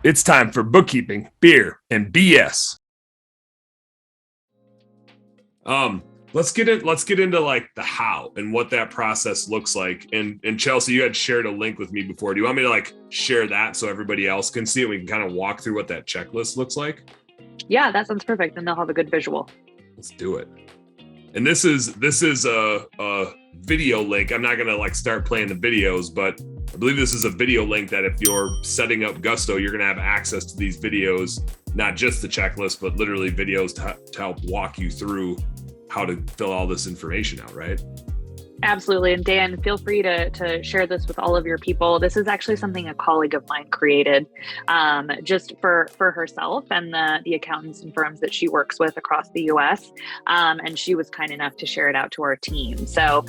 It's time for bookkeeping, beer, and BS. Let's get into like the how and what that process looks like. And Chelsea, you had shared a link with me before. Do you want me to like share that so everybody else can see it? We can kind of walk through what that checklist looks like. Yeah, that sounds perfect. Then they'll have a good visual. Let's do it. And this is a video link. I'm not gonna like start playing the videos, but I believe this is a video link that if you're setting up Gusto, you're gonna have access to these videos, not just the checklist, but literally videos to help walk you through how to fill all this information out, right? Absolutely. And Dan, feel free to share this with all of your people. This is actually something a colleague of mine created just for herself and the accountants and firms that she works with across the US. And she was kind enough to share it out to our team. So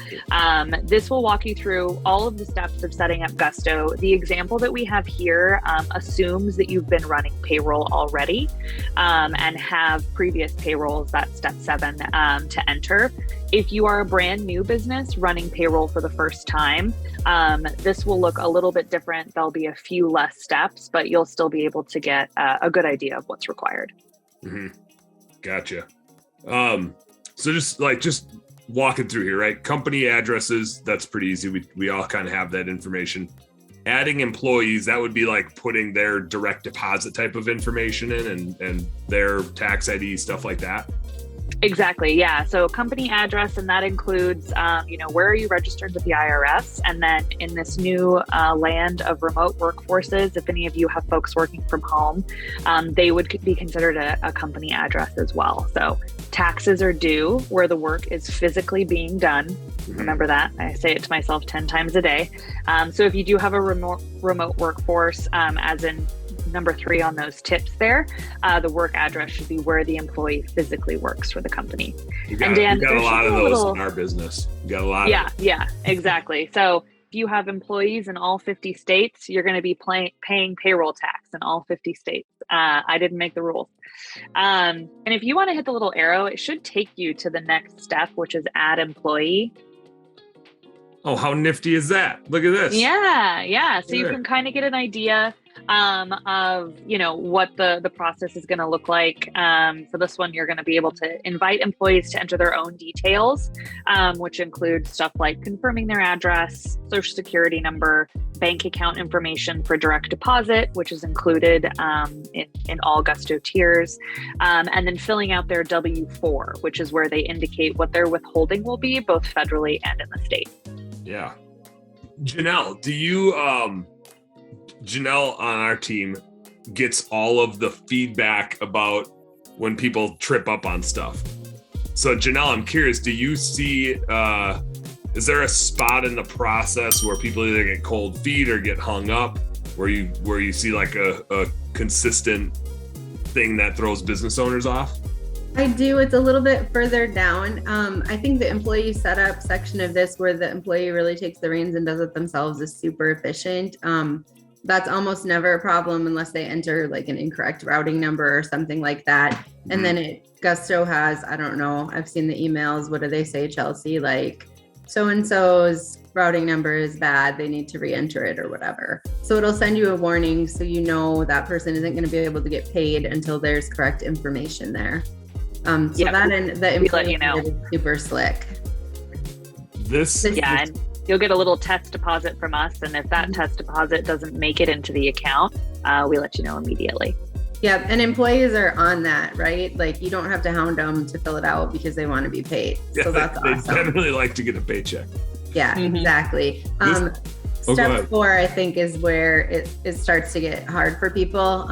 this will walk you through all of the steps of setting up Gusto. The example that we have here assumes that you've been running payroll already and have previous payrolls, that's step 7, to enter. If you are a brand new business running payroll for the first time, this will look a little bit different. There'll be a few less steps, but you'll still be able to get a good idea of what's required. Mm-hmm. Gotcha. So just walking through here, right? Company addresses, that's pretty easy. We all kind of have that information. Adding employees, that would be like putting their direct deposit type of information in and their tax ID, stuff like that. Exactly. Yeah. So company address, and that includes, where are you registered with the IRS? And then in this new land of remote workforces, if any of you have folks working from home, they would be considered a company address as well. So taxes are due where the work is physically being done. Mm-hmm. Remember that. I say it to myself 10 times a day. So if you do have a remote workforce, as in number 3 on those tips there, the work address should be where the employee physically works for the company. We got a lot of those in our business. We got a lot. Yeah, exactly. So if you have employees in all 50 states, you're going to be paying payroll tax in all 50 states. I didn't make the rules. And if you want to hit the little arrow, it should take you to the next step, which is add employee. Oh, how nifty is that? Look at this. Yeah. So you can kind of get an idea of what the process is going to look like. For this one, you're going to be able to invite employees to enter their own details, which include stuff like confirming their address, social security number, bank account information for direct deposit, which is included in all Gusto tiers, and then filling out their W-4, which is where they indicate what their withholding will be, both federally and in the state. Yeah. Janelle, Janelle on our team gets all of the feedback about when people trip up on stuff. So Janelle, I'm curious, do you see, is there a spot in the process where people either get cold feet or get hung up, where you see like a consistent thing that throws business owners off? I do. It's a little bit further down. I think the employee setup section of this, where the employee really takes the reins and does it themselves, is super efficient. That's almost never a problem unless they enter like an incorrect routing number or something like that. And then Gusto has, I don't know, I've seen the emails. What do they say, Chelsea? Like, so-and-so's routing number is bad. They need to re-enter it or whatever. So it'll send you a warning so you know that person isn't going to be able to get paid until there's correct information there. That and the employee is super slick. And you'll get a little test deposit from us, and if that test deposit doesn't make it into the account, we let you know immediately. Yeah, and employees are on that, right? Like, you don't have to hound them to fill it out because they want to be paid. Yeah, so that's awesome. They definitely like to get a paycheck. Yeah, exactly. Step 4, I think, is where it starts to get hard for people,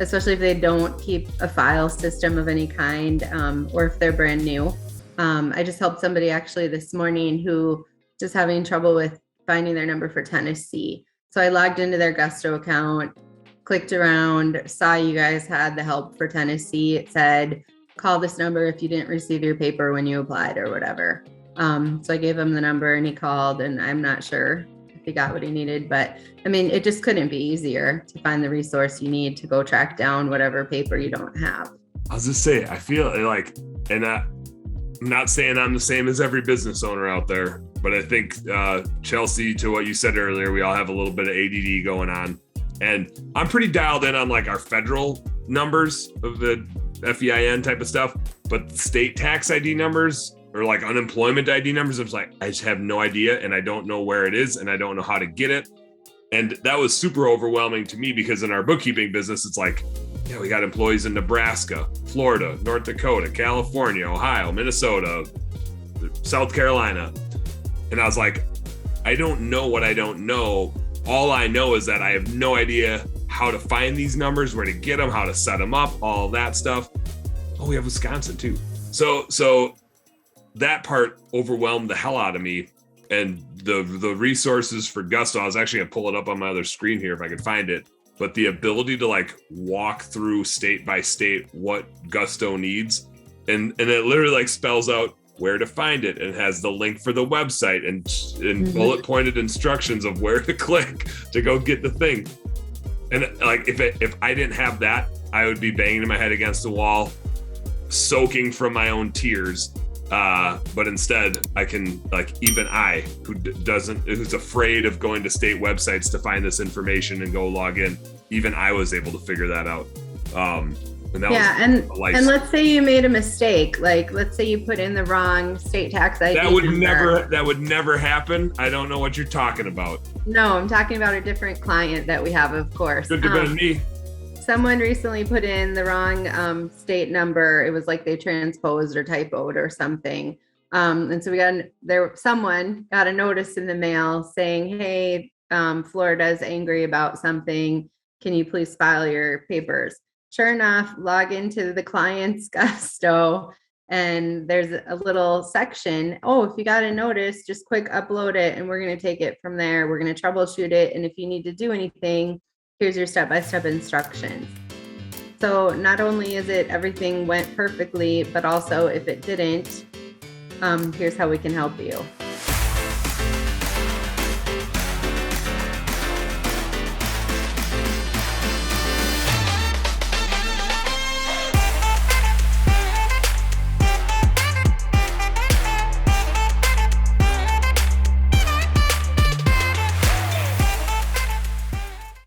especially if they don't keep a file system of any kind, or if they're brand new. I just helped somebody actually this morning who just having trouble with finding their number for Tennessee. So I logged into their Gusto account, clicked around, saw you guys had the help for Tennessee. It said, call this number if you didn't receive your paper when you applied or whatever. So I gave him the number and he called, and I'm not sure if he got what he needed, but I mean, it just couldn't be easier to find the resource you need to go track down whatever paper you don't have. I was just saying, I feel like, and I'm not saying I'm the same as every business owner out there, but I think, Chelsea, to what you said earlier, we all have a little bit of ADD going on. And I'm pretty dialed in on like our federal numbers of the FEIN type of stuff, but state tax ID numbers or like unemployment ID numbers, I just have no idea, and I don't know where it is, and I don't know how to get it. And that was super overwhelming to me because in our bookkeeping business, it's like, yeah, we got employees in Nebraska, Florida, North Dakota, California, Ohio, Minnesota, South Carolina. And I was like, I don't know what I don't know. All I know is that I have no idea how to find these numbers, where to get them, how to set them up, all that stuff. Oh, we have Wisconsin too. So that part overwhelmed the hell out of me. And the resources for Gusto, I was actually gonna pull it up on my other screen here if I could find it. But the ability to like walk through state by state what Gusto needs, and it literally like spells out where to find it, and has the link for the website and bullet pointed instructions of where to click to go get the thing. And like if I didn't have that, I would be banging my head against the wall, soaking from my own tears. But instead, I can, like, even I, who's afraid of going to state websites to find this information and go log in, even I was able to figure that out. And that and let's say you made a mistake, like let's say you put in the wrong state tax ID. That would never happen. I don't know what you're talking about. No, I'm talking about a different client that we have, of course. Could have been me. Someone recently put in the wrong state number. It was like they transposed or typoed or something. And so someone got a notice in the mail saying, hey, Florida is angry about something. Can you please file your papers? Sure enough, log into the client's Gusto, and there's a little section. Oh, if you got a notice, just quick upload it, and we're going to take it from there. We're going to troubleshoot it. And if you need to do anything, here's your step-by-step instructions. So not only is it everything went perfectly, but also if it didn't, here's how we can help you.